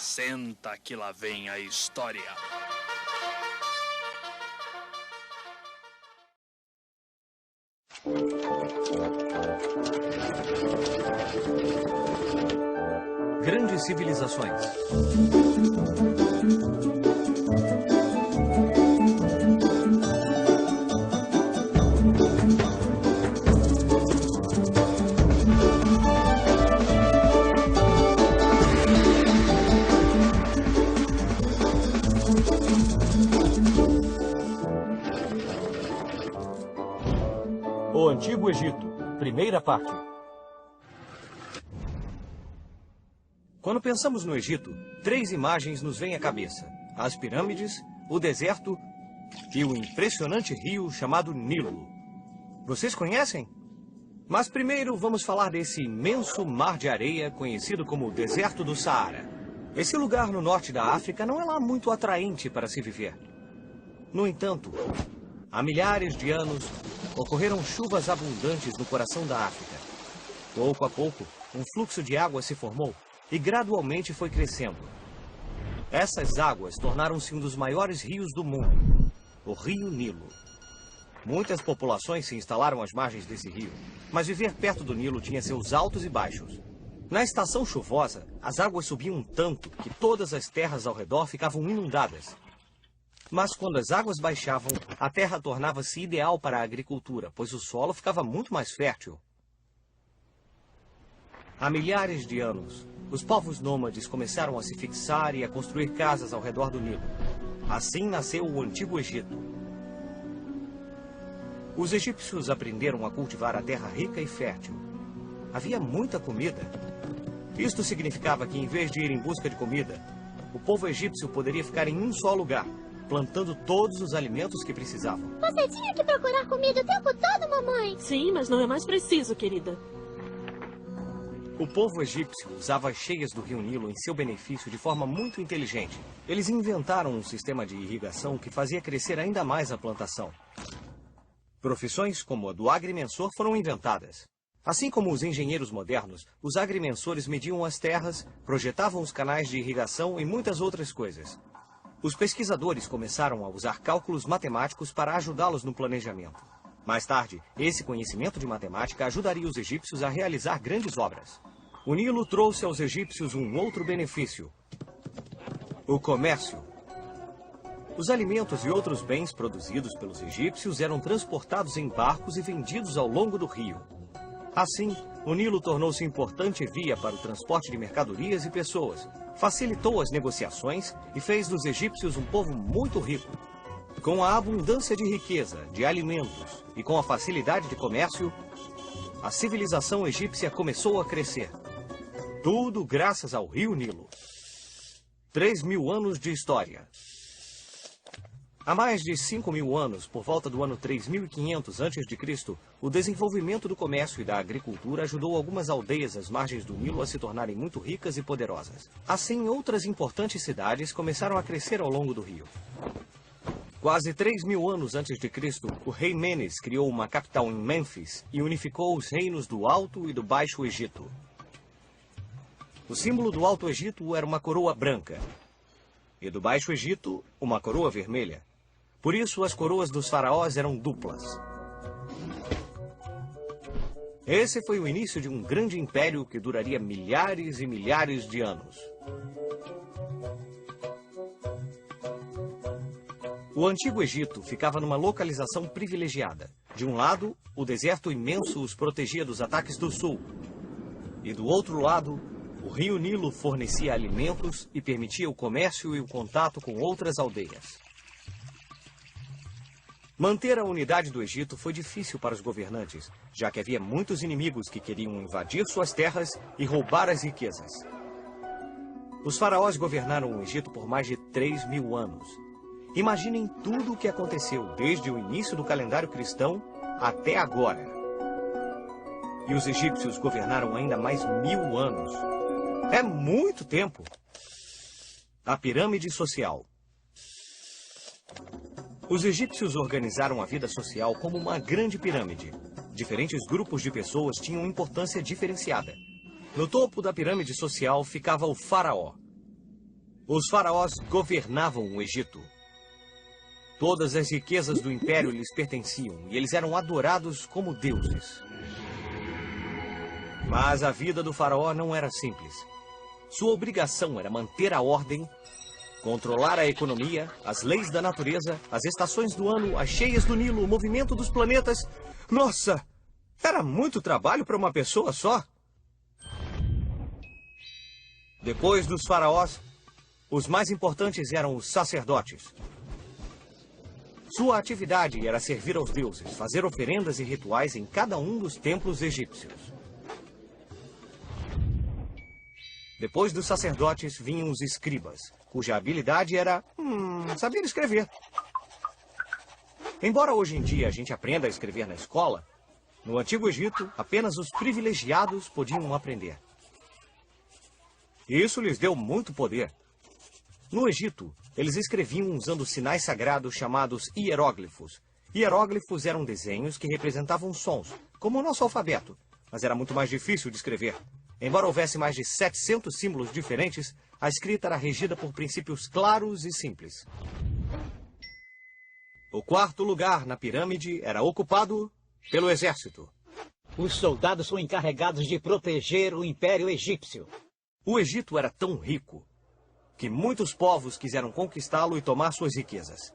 Senta que lá vem a história. Grandes civilizações. O Antigo Egito, primeira parte. Quando pensamos no Egito, 3 imagens nos vêm à cabeça: as pirâmides, o deserto e o impressionante rio chamado Nilo. Vocês conhecem? Mas primeiro vamos falar desse imenso mar de areia conhecido como o Deserto do Saara. Esse lugar no norte da África não é lá muito atraente para se viver. No entanto, há milhares de anos, ocorreram chuvas abundantes no coração da África. Pouco a pouco, um fluxo de água se formou e gradualmente foi crescendo. Essas águas tornaram-se um dos maiores rios do mundo, o Rio Nilo. Muitas populações se instalaram às margens desse rio, mas viver perto do Nilo tinha seus altos e baixos. Na estação chuvosa, as águas subiam tanto que todas as terras ao redor ficavam inundadas. Mas quando as águas baixavam, a terra tornava-se ideal para a agricultura, pois o solo ficava muito mais fértil. Há milhares de anos, os povos nômades começaram a se fixar e a construir casas ao redor do Nilo. Assim nasceu o Antigo Egito. Os egípcios aprenderam a cultivar a terra rica e fértil. Havia muita comida. Isto significava que, em vez de ir em busca de comida, o povo egípcio poderia ficar em um só lugar, plantando todos os alimentos que precisavam. Você tinha que procurar comida o tempo todo, mamãe. Sim, mas não é mais preciso, querida. O povo egípcio usava as cheias do rio Nilo em seu benefício de forma muito inteligente. Eles inventaram um sistema de irrigação que fazia crescer ainda mais a plantação. Profissões como a do agrimensor foram inventadas. Assim como os engenheiros modernos, os agrimensores mediam as terras, projetavam os canais de irrigação e muitas outras coisas. Os pesquisadores começaram a usar cálculos matemáticos para ajudá-los no planejamento. Mais tarde, esse conhecimento de matemática ajudaria os egípcios a realizar grandes obras. O Nilo trouxe aos egípcios um outro benefício: o comércio. Os alimentos e outros bens produzidos pelos egípcios eram transportados em barcos e vendidos ao longo do rio. Assim, o Nilo tornou-se importante via para o transporte de mercadorias e pessoas, facilitou as negociações e fez dos egípcios um povo muito rico. Com a abundância de riqueza, de alimentos e com a facilidade de comércio, a civilização egípcia começou a crescer. Tudo graças ao rio Nilo. 3.000 anos de história. Há mais de 5.000 anos, por volta do ano 3.500 a.C., o desenvolvimento do comércio e da agricultura ajudou algumas aldeias às margens do Nilo a se tornarem muito ricas e poderosas. Assim, outras importantes cidades começaram a crescer ao longo do rio. Quase 3.000 anos antes de Cristo, o rei Menes criou uma capital em Mênfis e unificou os reinos do Alto e do Baixo Egito. O símbolo do Alto Egito era uma coroa branca e do Baixo Egito, uma coroa vermelha. Por isso, as coroas dos faraós eram duplas. Esse foi o início de um grande império que duraria milhares e milhares de anos. O Antigo Egito ficava numa localização privilegiada. De um lado, o deserto imenso os protegia dos ataques do sul. E do outro lado, o rio Nilo fornecia alimentos e permitia o comércio e o contato com outras aldeias. Manter a unidade do Egito foi difícil para os governantes, já que havia muitos inimigos que queriam invadir suas terras e roubar as riquezas. Os faraós governaram o Egito por mais de 3.000 anos. Imaginem tudo o que aconteceu desde o início do calendário cristão até agora. E os egípcios governaram ainda mais 1.000 anos. É muito tempo. A pirâmide social. Os egípcios organizaram a vida social como uma grande pirâmide. Diferentes grupos de pessoas tinham importância diferenciada. No topo da pirâmide social ficava o faraó. Os faraós governavam o Egito. Todas as riquezas do império lhes pertenciam e eles eram adorados como deuses. Mas a vida do faraó não era simples. Sua obrigação era manter a ordem, controlar a economia, as leis da natureza, as estações do ano, as cheias do Nilo, o movimento dos planetas. Nossa! Era muito trabalho para uma pessoa só. Depois dos faraós, os mais importantes eram os sacerdotes. Sua atividade era servir aos deuses, fazer oferendas e rituais em cada um dos templos egípcios. Depois dos sacerdotes vinham os escribas, cuja habilidade era saber escrever. Embora hoje em dia a gente aprenda a escrever na escola, no Antigo Egito apenas os privilegiados podiam aprender. E isso lhes deu muito poder. No Egito, eles escreviam usando sinais sagrados chamados hieróglifos. Hieróglifos eram desenhos que representavam sons, como o nosso alfabeto, mas era muito mais difícil de escrever. Embora houvesse mais de 700 símbolos diferentes, a escrita era regida por princípios claros e simples. O quarto lugar na pirâmide era ocupado pelo exército. Os soldados são encarregados de proteger o Império Egípcio. O Egito era tão rico que muitos povos quiseram conquistá-lo e tomar suas riquezas.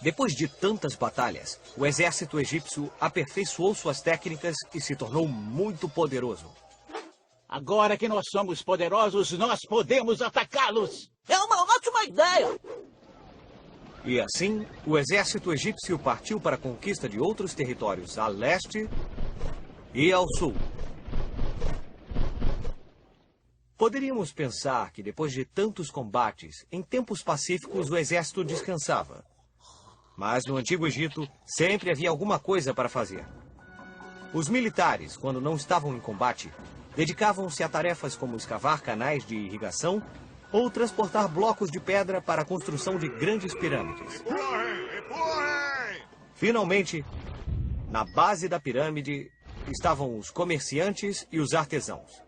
Depois de tantas batalhas, o exército egípcio aperfeiçoou suas técnicas e se tornou muito poderoso. Agora que nós somos poderosos, nós podemos atacá-los! É uma ótima ideia! E assim, o exército egípcio partiu para a conquista de outros territórios a leste e ao sul. Poderíamos pensar que depois de tantos combates, em tempos pacíficos o exército descansava. Mas no Antigo Egito, sempre havia alguma coisa para fazer. Os militares, quando não estavam em combate, dedicavam-se a tarefas como escavar canais de irrigação ou transportar blocos de pedra para a construção de grandes pirâmides. Finalmente, na base da pirâmide estavam os comerciantes e os artesãos.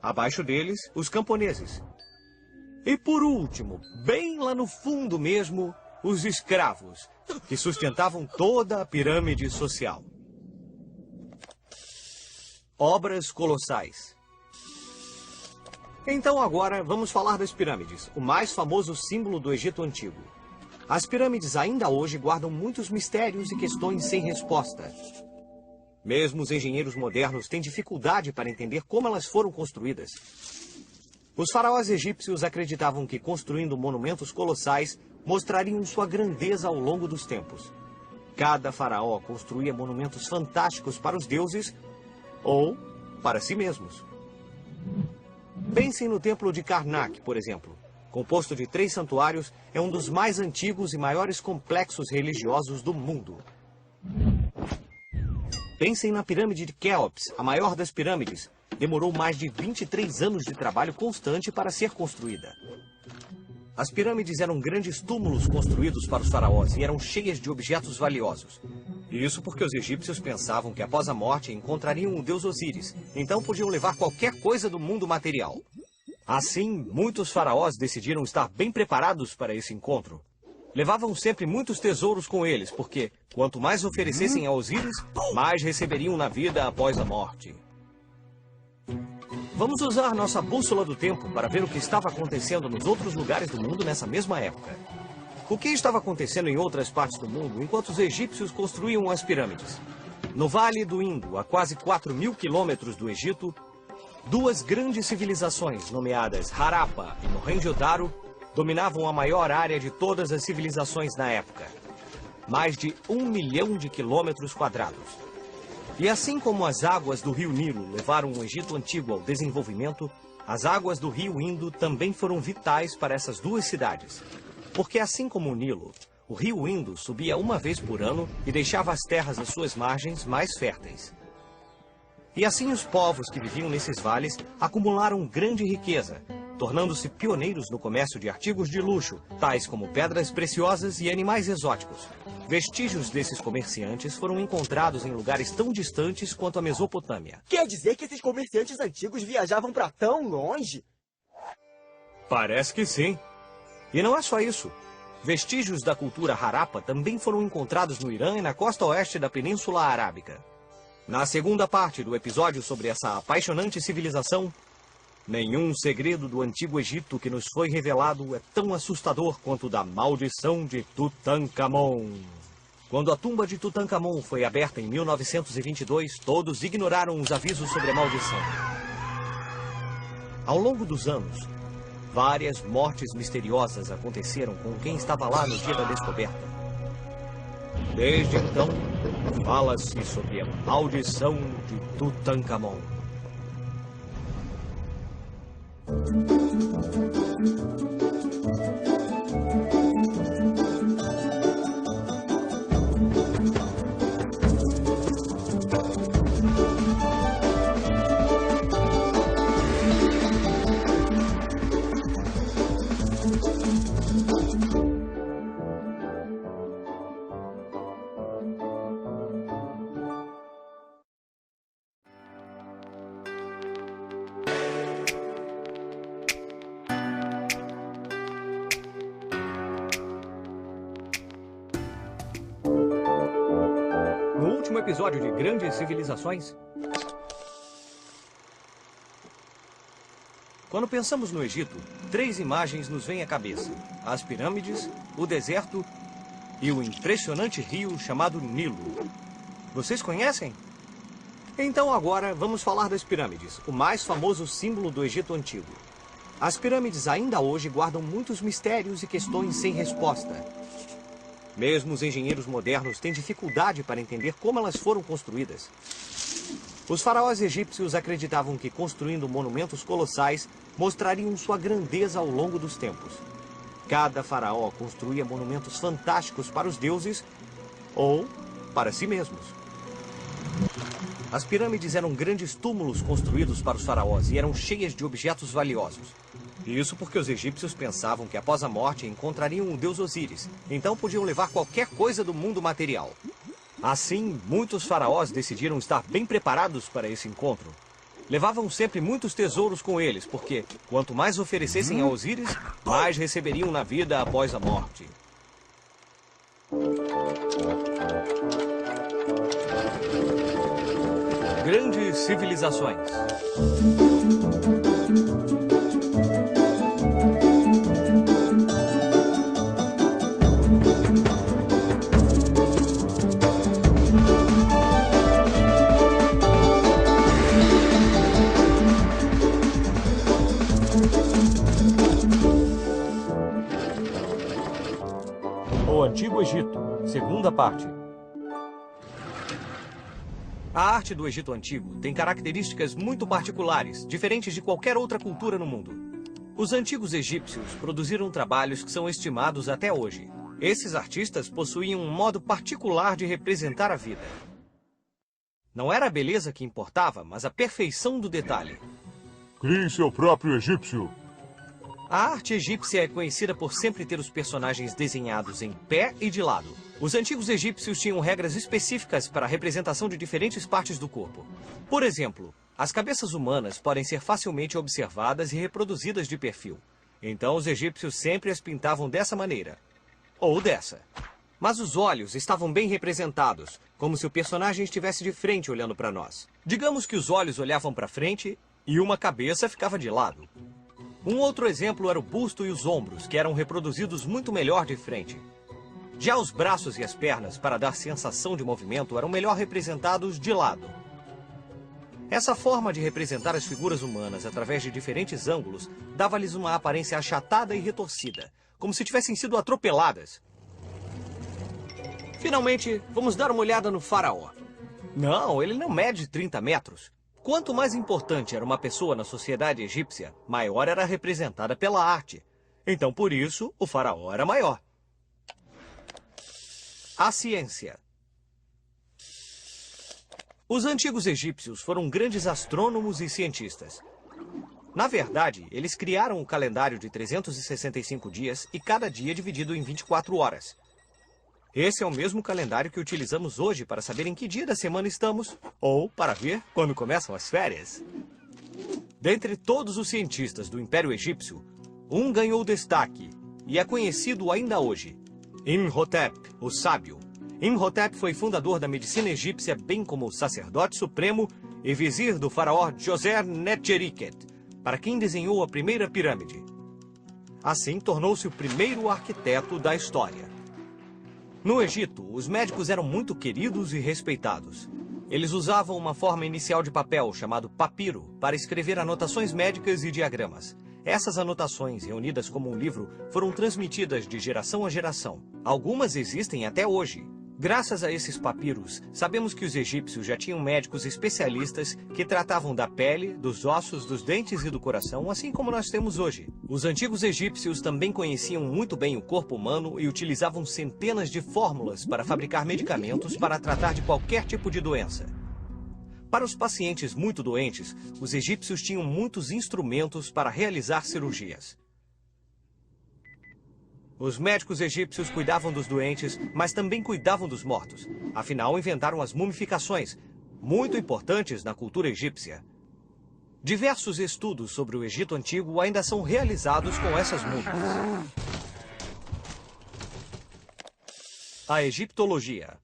Abaixo deles, os camponeses. E por último, bem lá no fundo mesmo, os escravos, que sustentavam toda a pirâmide social. Obras colossais. Então agora vamos falar das pirâmides, o mais famoso símbolo do Egito Antigo. As pirâmides ainda hoje guardam muitos mistérios e questões sem resposta. Mesmo os engenheiros modernos têm dificuldade para entender como elas foram construídas. Os faraós egípcios acreditavam que construindo monumentos colossais mostrariam sua grandeza ao longo dos tempos. Cada faraó construía monumentos fantásticos para os deuses ou para si mesmos. Pensem no templo de Karnak, por exemplo. Composto de 3 santuários, é um dos mais antigos e maiores complexos religiosos do mundo. Pensem na pirâmide de Quéops, a maior das pirâmides. Demorou mais de 23 anos de trabalho constante para ser construída. As pirâmides eram grandes túmulos construídos para os faraós e eram cheias de objetos valiosos. Isso porque os egípcios pensavam que após a morte encontrariam o deus Osíris, então podiam levar qualquer coisa do mundo material. Assim, muitos faraós decidiram estar bem preparados para esse encontro. Levavam sempre muitos tesouros com eles, porque quanto mais oferecessem a Osíris, mais receberiam na vida após a morte. Vamos usar nossa bússola do tempo para ver o que estava acontecendo nos outros lugares do mundo nessa mesma época. O que estava acontecendo em outras partes do mundo enquanto os egípcios construíam as pirâmides? No Vale do Indo, a quase 4.000 quilômetros do Egito, 2 grandes civilizações, nomeadas Harappa e Mohenjo-Daro, dominavam a maior área de todas as civilizações na época. Mais de 1 milhão de quilômetros quadrados. E assim como as águas do rio Nilo levaram o Egito Antigo ao desenvolvimento, as águas do rio Indo também foram vitais para essas 2 cidades. Porque assim como o Nilo, o rio Indo subia uma vez por ano e deixava as terras às suas margens mais férteis. E assim os povos que viviam nesses vales acumularam grande riqueza, tornando-se pioneiros no comércio de artigos de luxo, tais como pedras preciosas e animais exóticos. Vestígios desses comerciantes foram encontrados em lugares tão distantes quanto a Mesopotâmia. Quer dizer que esses comerciantes antigos viajavam para tão longe? Parece que sim. E não é só isso. Vestígios da cultura Harappa também foram encontrados no Irã e na costa oeste da Península Arábica. Na segunda parte do episódio sobre essa apaixonante civilização, nenhum segredo do Antigo Egito que nos foi revelado é tão assustador quanto o da maldição de Tutankhamon. Quando a tumba de Tutankhamon foi aberta em 1922, todos ignoraram os avisos sobre a maldição. Ao longo dos anos, várias mortes misteriosas aconteceram com quem estava lá no dia da descoberta. Desde então, fala-se sobre a maldição de Tutankhamon. No último episódio de Grandes Civilizações, quando pensamos no Egito, 3 imagens nos vêm à cabeça: as pirâmides, o deserto e o impressionante rio chamado Nilo. Vocês conhecem? Então agora vamos falar das pirâmides, o mais famoso símbolo do Egito Antigo. As pirâmides ainda hoje guardam muitos mistérios e questões sem resposta. Mesmo os engenheiros modernos têm dificuldade para entender como elas foram construídas. Os faraós egípcios acreditavam que construindo monumentos colossais mostrariam sua grandeza ao longo dos tempos. Cada faraó construía monumentos fantásticos para os deuses ou para si mesmos. As pirâmides eram grandes túmulos construídos para os faraós e eram cheias de objetos valiosos. Isso porque os egípcios pensavam que após a morte encontrariam o deus Osíris, então podiam levar qualquer coisa do mundo material. Assim, muitos faraós decidiram estar bem preparados para esse encontro. Levavam sempre muitos tesouros com eles, porque quanto mais oferecessem a Osíris, mais receberiam na vida após a morte. Grandes Civilizações. O Antigo Egito, segunda parte. A arte do Egito Antigo tem características muito particulares, diferentes de qualquer outra cultura no mundo. Os antigos egípcios produziram trabalhos que são estimados até hoje. Esses artistas possuíam um modo particular de representar a vida. Não era a beleza que importava, mas a perfeição do detalhe. Crie seu próprio egípcio. A arte egípcia é conhecida por sempre ter os personagens desenhados em pé e de lado. Os antigos egípcios tinham regras específicas para a representação de diferentes partes do corpo. Por exemplo, as cabeças humanas podem ser facilmente observadas e reproduzidas de perfil. Então os egípcios sempre as pintavam dessa maneira. Ou dessa. Mas os olhos estavam bem representados, como se o personagem estivesse de frente olhando para nós. Digamos que os olhos olhavam para frente e uma cabeça ficava de lado. Um outro exemplo era o busto e os ombros, que eram reproduzidos muito melhor de frente. Já os braços e as pernas, para dar sensação de movimento, eram melhor representados de lado. Essa forma de representar as figuras humanas através de diferentes ângulos dava-lhes uma aparência achatada e retorcida, como se tivessem sido atropeladas. Finalmente, vamos dar uma olhada no faraó. Não, ele não mede 30 metros. Quanto mais importante era uma pessoa na sociedade egípcia, maior era representada pela arte. Então, por isso, o faraó era maior. A ciência. Os antigos egípcios foram grandes astrônomos e cientistas. Na verdade, eles criaram um calendário de 365 dias e cada dia dividido em 24 horas. Esse é o mesmo calendário que utilizamos hoje para saber em que dia da semana estamos, ou para ver quando começam as férias. Dentre todos os cientistas do Império Egípcio, um ganhou destaque, e é conhecido ainda hoje. Imhotep, o sábio. Imhotep foi fundador da medicina egípcia, bem como o sacerdote supremo e vizir do faraó Djoser Netcheriket, para quem desenhou a primeira pirâmide. Assim, tornou-se o primeiro arquiteto da história. No Egito, os médicos eram muito queridos e respeitados. Eles usavam uma forma inicial de papel, chamado papiro, para escrever anotações médicas e diagramas. Essas anotações, reunidas como um livro, foram transmitidas de geração a geração. Algumas existem até hoje. Graças a esses papiros, sabemos que os egípcios já tinham médicos especialistas que tratavam da pele, dos ossos, dos dentes e do coração, assim como nós temos hoje. Os antigos egípcios também conheciam muito bem o corpo humano e utilizavam centenas de fórmulas para fabricar medicamentos para tratar de qualquer tipo de doença. Para os pacientes muito doentes, os egípcios tinham muitos instrumentos para realizar cirurgias. Os médicos egípcios cuidavam dos doentes, mas também cuidavam dos mortos. Afinal, inventaram as mumificações, muito importantes na cultura egípcia. Diversos estudos sobre o Egito Antigo ainda são realizados com essas múmias. A egiptologia.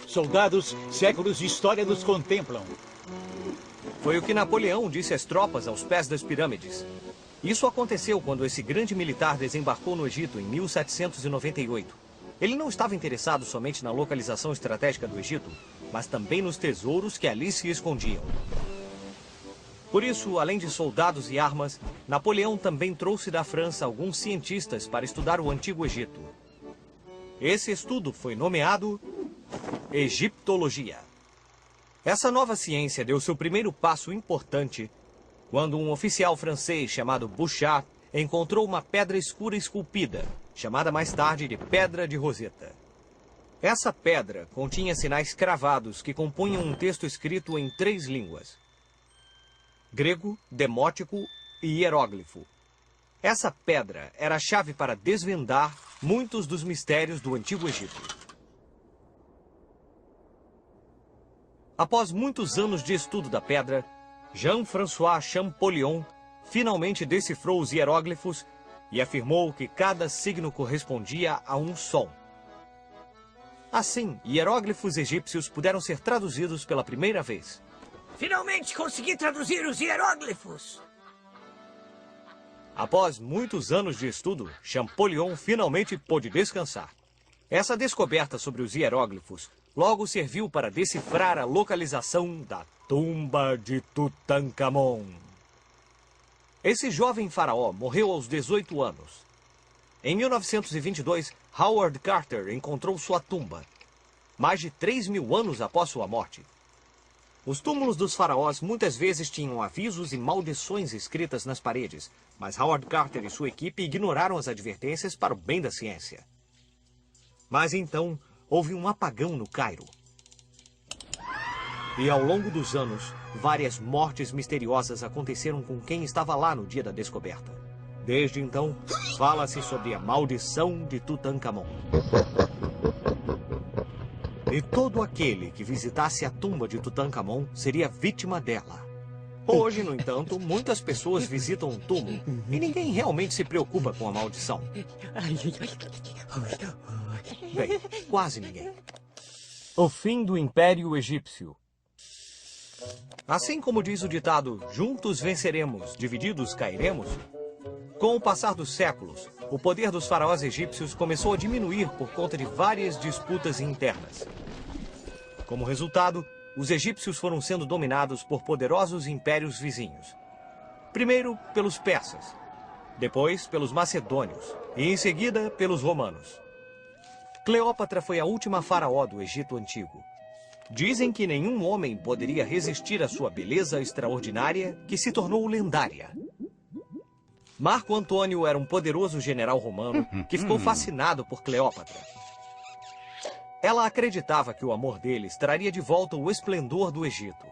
Soldados, séculos de história nos contemplam. Foi o que Napoleão disse às tropas aos pés das pirâmides. Isso aconteceu quando esse grande militar desembarcou no Egito em 1798. Ele não estava interessado somente na localização estratégica do Egito, mas também nos tesouros que ali se escondiam. Por isso, além de soldados e armas, Napoleão também trouxe da França alguns cientistas para estudar o Antigo Egito. Esse estudo foi nomeado Egiptologia. Essa nova ciência deu seu primeiro passo importante quando um oficial francês chamado Bouchard encontrou uma pedra escura esculpida, chamada mais tarde de Pedra de Roseta. Essa pedra continha sinais cravados que compunham um texto escrito em 3 línguas: grego, demótico e hieróglifo. Essa pedra era a chave para desvendar muitos dos mistérios do Antigo Egito. Após muitos anos de estudo da pedra, Jean-François Champollion finalmente decifrou os hieróglifos e afirmou que cada signo correspondia a um som. Assim, hieróglifos egípcios puderam ser traduzidos pela primeira vez. Finalmente consegui traduzir os hieróglifos! Após muitos anos de estudo, Champollion finalmente pôde descansar. Essa descoberta sobre os hieróglifos logo serviu para decifrar a localização da tumba de Tutankhamon. Esse jovem faraó morreu aos 18 anos. Em 1922, Howard Carter encontrou sua tumba, mais de 3.000 anos após sua morte. Os túmulos dos faraós muitas vezes tinham avisos e maldições escritas nas paredes, mas Howard Carter e sua equipe ignoraram as advertências para o bem da ciência. Mas então, houve um apagão no Cairo. E ao longo dos anos, várias mortes misteriosas aconteceram com quem estava lá no dia da descoberta. Desde então, fala-se sobre a maldição de Tutankhamon. E todo aquele que visitasse a tumba de Tutankhamon seria vítima dela. Hoje, no entanto, muitas pessoas visitam o túmulo e ninguém realmente se preocupa com a maldição. Bem, quase ninguém. O fim do Império Egípcio. Assim como diz o ditado, juntos venceremos, divididos cairemos, com o passar dos séculos, o poder dos faraós egípcios começou a diminuir por conta de várias disputas internas. Como resultado, os egípcios foram sendo dominados por poderosos impérios vizinhos. Primeiro pelos persas, depois pelos macedônios e em seguida pelos romanos. Cleópatra foi a última faraó do Egito Antigo. Dizem que nenhum homem poderia resistir à sua beleza extraordinária, que se tornou lendária. Marco Antônio era um poderoso general romano que ficou fascinado por Cleópatra. Ela acreditava que o amor deles traria de volta o esplendor do Egito.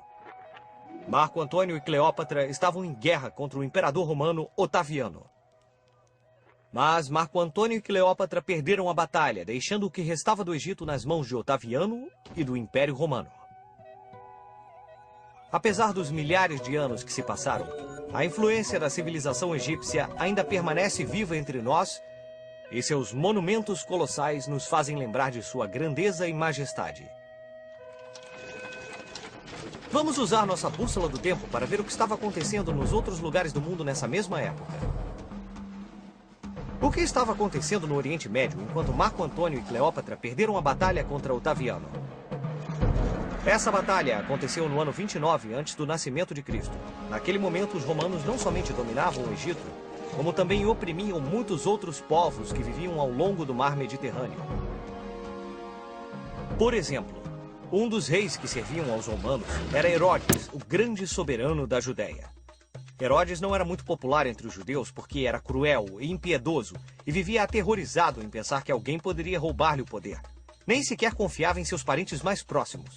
Marco Antônio e Cleópatra estavam em guerra contra o imperador romano Otaviano. Mas Marco Antônio e Cleópatra perderam a batalha, deixando o que restava do Egito nas mãos de Otaviano e do Império Romano. Apesar dos milhares de anos que se passaram, A influência da civilização egípcia ainda permanece viva entre nós e seus monumentos colossais nos fazem lembrar de sua grandeza e majestade. Vamos usar nossa bússola do tempo para ver o que estava acontecendo nos outros lugares do mundo nessa mesma época. O que estava acontecendo no Oriente Médio enquanto Marco Antônio e Cleópatra perderam a batalha contra Otaviano? Essa batalha aconteceu no ano 29 antes do nascimento de Cristo. Naquele momento, os romanos não somente dominavam o Egito, como também oprimiam muitos outros povos que viviam ao longo do mar Mediterrâneo. Por exemplo, um dos reis que serviam aos romanos era Herodes, o grande soberano da Judéia. Herodes não era muito popular entre os judeus porque era cruel e impiedoso e vivia aterrorizado em pensar que alguém poderia roubar-lhe o poder. Nem sequer confiava em seus parentes mais próximos.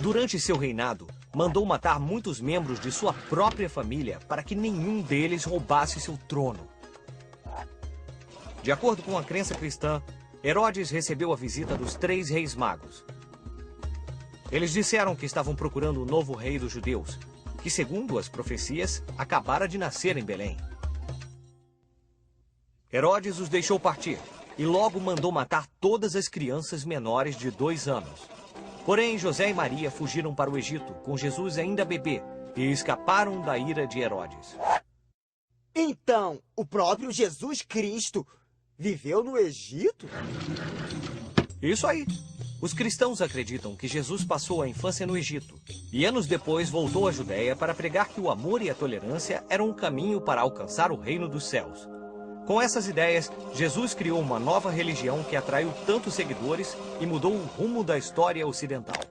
Durante seu reinado, mandou matar muitos membros de sua própria família para que nenhum deles roubasse seu trono. De acordo com a crença cristã, Herodes recebeu a visita dos 3 reis magos. Eles disseram que estavam procurando o novo rei dos judeus, que, segundo as profecias, acabara de nascer em Belém. Herodes os deixou partir e logo mandou matar todas as crianças menores de 2 anos. Porém, José e Maria fugiram para o Egito, com Jesus ainda bebê, e escaparam da ira de Herodes. Então, o próprio Jesus Cristo viveu no Egito? Isso aí. Os cristãos acreditam que Jesus passou a infância no Egito e anos depois voltou à Judéia para pregar que o amor e a tolerância eram um caminho para alcançar o reino dos céus. Com essas ideias, Jesus criou uma nova religião que atraiu tantos seguidores e mudou o rumo da história ocidental.